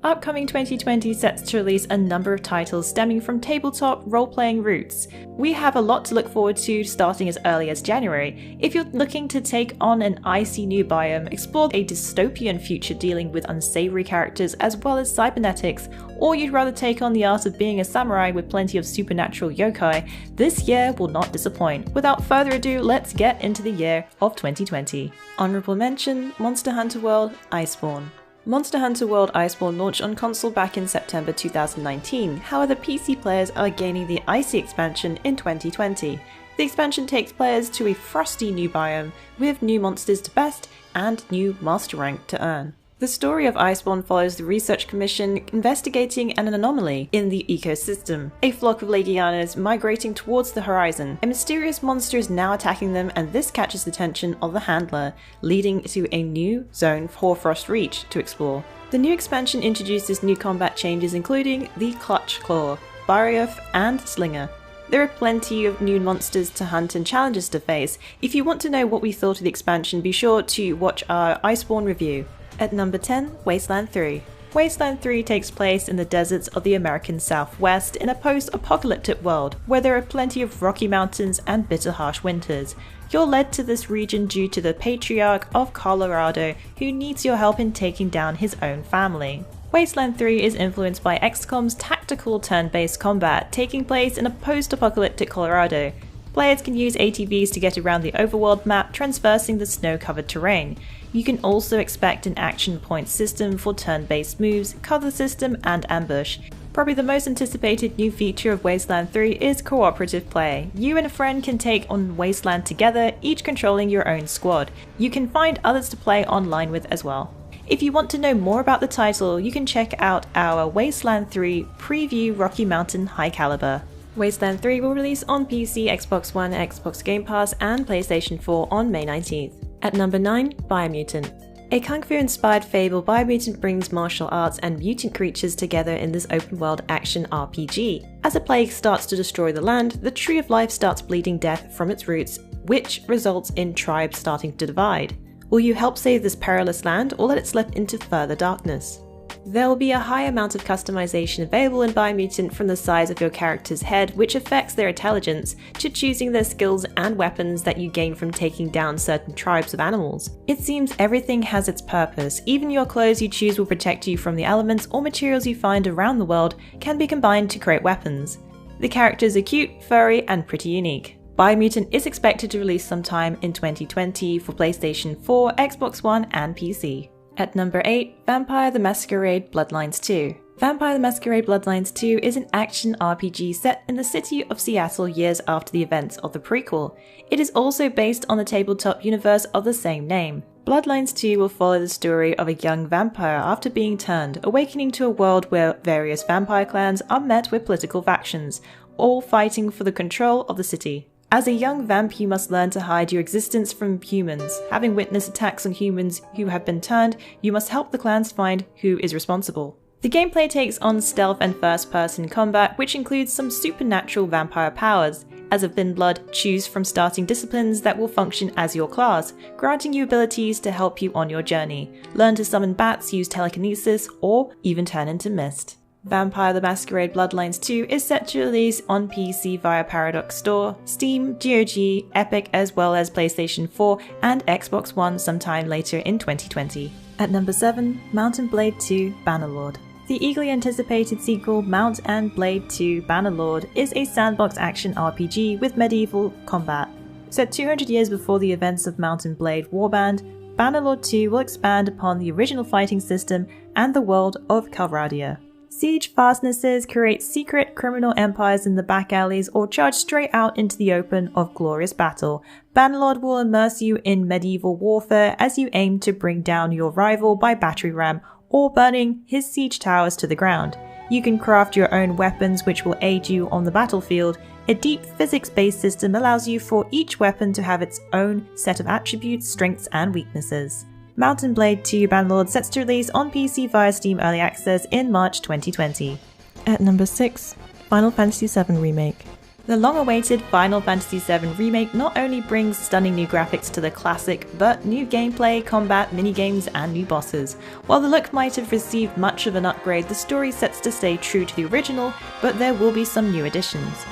Upcoming 2020 sets to release a number of titles stemming from tabletop role-playing roots. We have a lot to look forward to starting as early as January. If you're looking to take on an icy new biome, explore a dystopian future dealing with unsavory characters as well as cybernetics, or you'd rather take on the art of being a samurai with plenty of supernatural yokai, this year will not disappoint. Without further ado, let's get into the year of 2020. Honorable mention, Monster Hunter World Iceborne. Monster Hunter World Iceborne launched on console back in September 2019, however PC players are gaining the Icy expansion in 2020. The expansion takes players to a frosty new biome, with new monsters to best and new master rank to earn. The story of Iceborne follows the Research Commission investigating an anomaly in the ecosystem. A flock of Legianas migrating towards the horizon. A mysterious monster is now attacking them, and this catches the attention of the handler, leading to a new zone for Frost Reach to explore. The new expansion introduces new combat changes including the Clutch Claw, Barioth, and Slinger. There are plenty of new monsters to hunt and challenges to face. If you want to know what we thought of the expansion, be sure to watch our Iceborne review. At number 10, Wasteland 3. Wasteland 3 takes place in the deserts of the American Southwest in a post-apocalyptic world where there are plenty of rocky mountains and bitter harsh winters. You're led to this region due to the Patriarch of Colorado who needs your help in taking down his own family. Wasteland 3 is influenced by XCOM's tactical turn-based combat taking place in a post-apocalyptic Colorado. Players can use ATVs to get around the overworld map, traversing the snow-covered terrain. You can also expect an action point system for turn-based moves, cover system, and ambush. Probably the most anticipated new feature of Wasteland 3 is cooperative play. You and a friend can take on Wasteland together, each controlling your own squad. You can find others to play online with as well. If you want to know more about the title, you can check out our Wasteland 3 preview Rocky Mountain High Caliber. Wasteland 3 will release on PC, Xbox One, Xbox Game Pass, and PlayStation 4 on May 19th. At number 9, Biomutant. A kung fu inspired fable, Biomutant brings martial arts and mutant creatures together in this open world action RPG. As a plague starts to destroy the land, the Tree of Life starts bleeding death from its roots, which results in tribes starting to divide. Will you help save this perilous land or let it slip into further darkness? There will be a high amount of customization available in Biomutant, from the size of your character's head, which affects their intelligence, to choosing their skills and weapons that you gain from taking down certain tribes of animals. It seems everything has its purpose. Even your clothes you choose will protect you from the elements, or materials you find around the world can be combined to create weapons. The characters are cute, furry, and pretty unique. Biomutant is expected to release sometime in 2020 for PlayStation 4, Xbox One, and PC. At number 8, Vampire the Masquerade Bloodlines 2. Vampire the Masquerade Bloodlines 2 is an action RPG set in the city of Seattle years after the events of the prequel. It is also based on the tabletop universe of the same name. Bloodlines 2 will follow the story of a young vampire after being turned, awakening to a world where various vampire clans are met with political factions, all fighting for the control of the city. As a young vamp, you must learn to hide your existence from humans. Having witnessed attacks on humans who have been turned, you must help the clans find who is responsible. The gameplay takes on stealth and first-person combat, which includes some supernatural vampire powers. As a Thin Blood, choose from starting disciplines that will function as your class, granting you abilities to help you on your journey. Learn to summon bats, use telekinesis, or even turn into mist. Vampire the Masquerade Bloodlines 2 is set to release on PC via Paradox Store, Steam, GOG, Epic, as well as PlayStation 4 and Xbox One sometime later in 2020. At number 7, Mount & Blade 2 Bannerlord. The eagerly anticipated sequel, Mount & Blade 2 Bannerlord, is a sandbox action RPG with medieval combat. Set 200 years before the events of Mount & Blade Warband, Bannerlord 2 will expand upon the original fighting system and the world of Calradia. Siege fastnesses, create secret criminal empires in the back alleys, or charge straight out into the open of glorious battle. Bannerlord will immerse you in medieval warfare as you aim to bring down your rival by battery ram or burning his siege towers to the ground. You can craft your own weapons which will aid you on the battlefield. A deep physics-based system allows you for each weapon to have its own set of attributes, strengths, and weaknesses. Mount & Blade 2 Bannerlord sets to release on PC via Steam Early Access in March 2020. At number 6, Final Fantasy VII Remake. The long-awaited Final Fantasy VII Remake not only brings stunning new graphics to the classic, but new gameplay, combat, minigames, and new bosses. While the look might have received much of an upgrade, the story sets to stay true to the original, but there will be some new additions.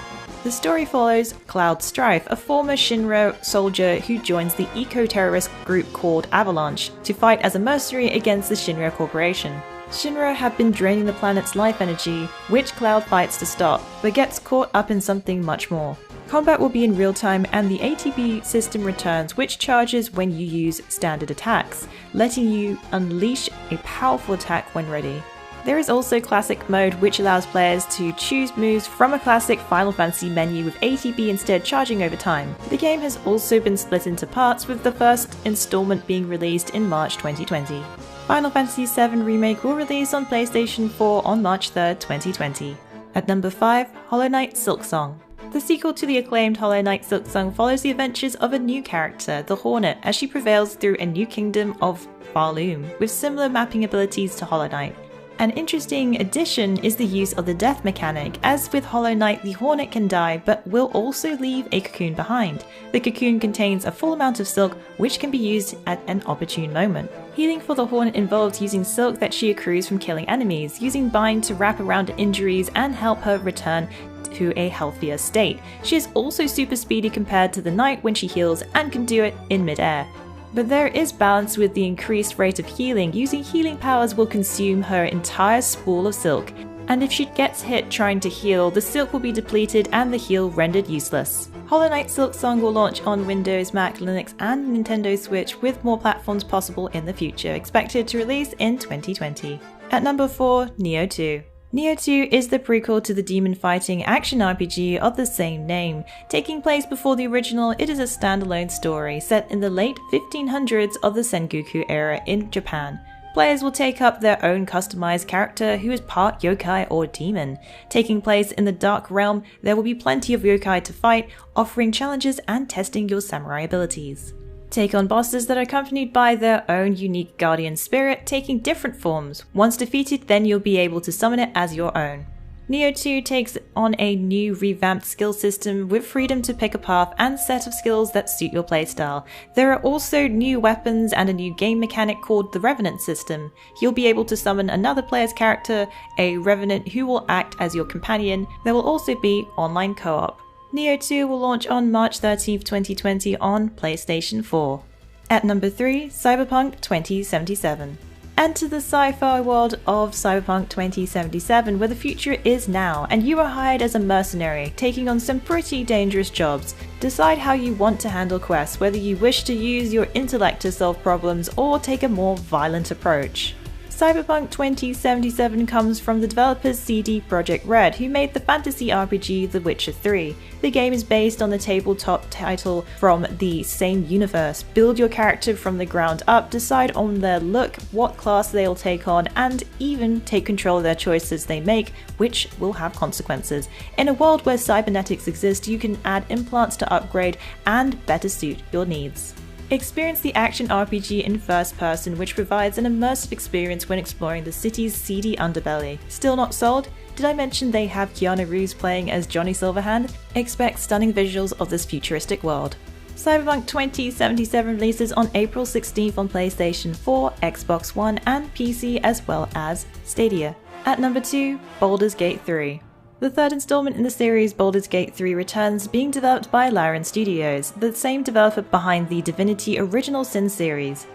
The story follows Cloud Strife, a former Shinra soldier who joins the eco-terrorist group called Avalanche to fight as a mercenary against the Shinra Corporation. Shinra have been draining the planet's life energy, which Cloud fights to stop, but gets caught up in something much more. Combat will be in real time and the ATB system returns, which charges when you use standard attacks, letting you unleash a powerful attack when ready. There is also Classic Mode, which allows players to choose moves from a classic Final Fantasy menu with ATB instead charging over time. The game has also been split into parts, with the first installment being released in March 2020. Final Fantasy VII Remake will release on PlayStation 4 on March 3rd, 2020. At number 5, Hollow Knight Silksong. The sequel to the acclaimed Hollow Knight Silksong follows the adventures of a new character, the Hornet, as she prevails through a new kingdom of Barloom, with similar mapping abilities to Hollow Knight. An interesting addition is the use of the death mechanic. As with Hollow Knight, the Hornet can die, but will also leave a cocoon behind. The cocoon contains a full amount of silk, which can be used at an opportune moment. Healing for the Hornet involves using silk that she accrues from killing enemies, using Bind to wrap around injuries and help her return to a healthier state. She is also super speedy compared to the Knight when she heals and can do it in mid-air. But there is balance with the increased rate of healing. Using healing powers will consume her entire spool of silk, and if she gets hit trying to heal, the silk will be depleted and the heal rendered useless. Hollow Knight Silksong will launch on Windows, Mac, Linux and Nintendo Switch, with more platforms possible in the future, expected to release in 2020. At number 4, Nioh 2. Nioh 2 is the prequel to the demon-fighting action RPG of the same name. Taking place before the original, it is a standalone story set in the late 1500s of the Sengoku era in Japan. Players will take up their own customized character who is part yokai or demon. Taking place in the Dark Realm, there will be plenty of yokai to fight, offering challenges and testing your samurai abilities. Take on bosses that are accompanied by their own unique guardian spirit, taking different forms. Once defeated, then you'll be able to summon it as your own. Nioh 2 takes on a new revamped skill system with freedom to pick a path and set of skills that suit your playstyle. There are also new weapons and a new game mechanic called the Revenant system. You'll be able to summon another player's character, a Revenant who will act as your companion. There will also be online co-op. Nioh 2 will launch on March 13th, 2020 on PlayStation 4. At number 3, Cyberpunk 2077. Enter the sci-fi world of Cyberpunk 2077, where the future is now, and you are hired as a mercenary, taking on some pretty dangerous jobs. Decide how you want to handle quests, whether you wish to use your intellect to solve problems or take a more violent approach. Cyberpunk 2077 comes from the developers CD Projekt Red, who made the fantasy RPG The Witcher 3. The game is based on the tabletop title from the same universe. Build your character from the ground up, decide on their look, what class they'll take on, and even take control of their choices they make, which will have consequences. In a world where cybernetics exist, you can add implants to upgrade and better suit your needs. Experience the action RPG in first person, which provides an immersive experience when exploring the city's seedy underbelly. Still not sold? Did I mention they have Keanu Reeves playing as Johnny Silverhand? Expect stunning visuals of this futuristic world. Cyberpunk 2077 releases on April 16th on PlayStation 4, Xbox One and PC, as well as Stadia. At number 2, Baldur's Gate 3. The third installment in the series, Baldur's Gate 3 returns, being developed by Larian Studios, the same developer behind the Divinity Original Sin series.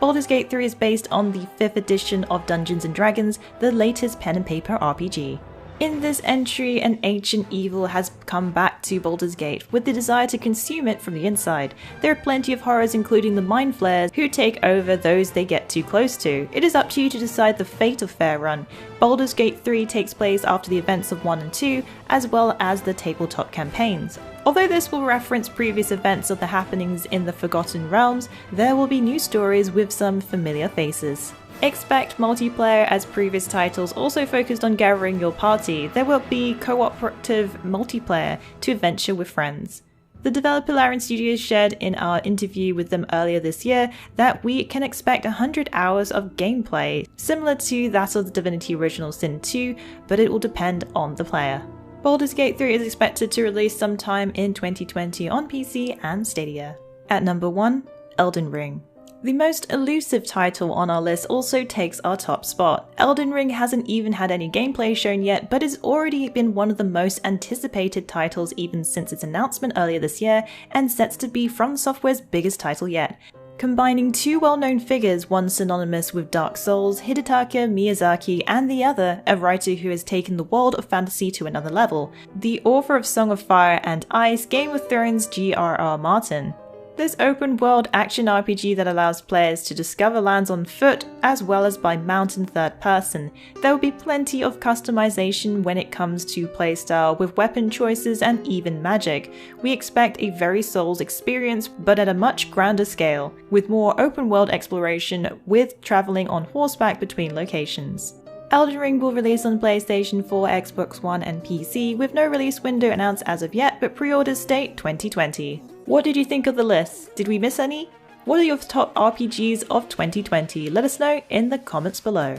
Baldur's Gate 3 is based on the 5th edition of Dungeons & Dragons, the latest pen and paper RPG. In this entry, an ancient evil has come back to Baldur's Gate with the desire to consume it from the inside. There are plenty of horrors, including the Mind Flayers, who take over those they get too close to. It is up to you to decide the fate of Faerun. Baldur's Gate 3 takes place after the events of 1 and 2, as well as the tabletop campaigns. Although this will reference previous events of the happenings in the Forgotten Realms, there will be new stories with some familiar faces. Expect multiplayer, as previous titles also focused on gathering your party. There will be cooperative multiplayer to adventure with friends. The developer Larian Studios shared in our interview with them earlier this year that we can expect 100 hours of gameplay, similar to that of the Divinity Original Sin 2, but it will depend on the player. Baldur's Gate 3 is expected to release sometime in 2020 on PC and Stadia. At number 1, Elden Ring. The most elusive title on our list also takes our top spot. Elden Ring hasn't even had any gameplay shown yet, but has already been one of the most anticipated titles even since its announcement earlier this year, and sets to be From Software's biggest title yet. Combining two well-known figures, one synonymous with Dark Souls, Hidetaka Miyazaki, and the other, a writer who has taken the world of fantasy to another level, the author of Song of Fire and Ice, Game of Thrones G.R.R. Martin. This open-world action RPG that allows players to discover lands on foot as well as by mount in third person. There will be plenty of customization when it comes to playstyle with weapon choices and even magic. We expect a very Souls experience but at a much grander scale, with more open-world exploration with travelling on horseback between locations. Elden Ring will release on PlayStation 4, Xbox One and PC with no release window announced as of yet, but pre-orders state 2020. What did you think of the list? Did we miss any? What are your top RPGs of 2020? Let us know in the comments below.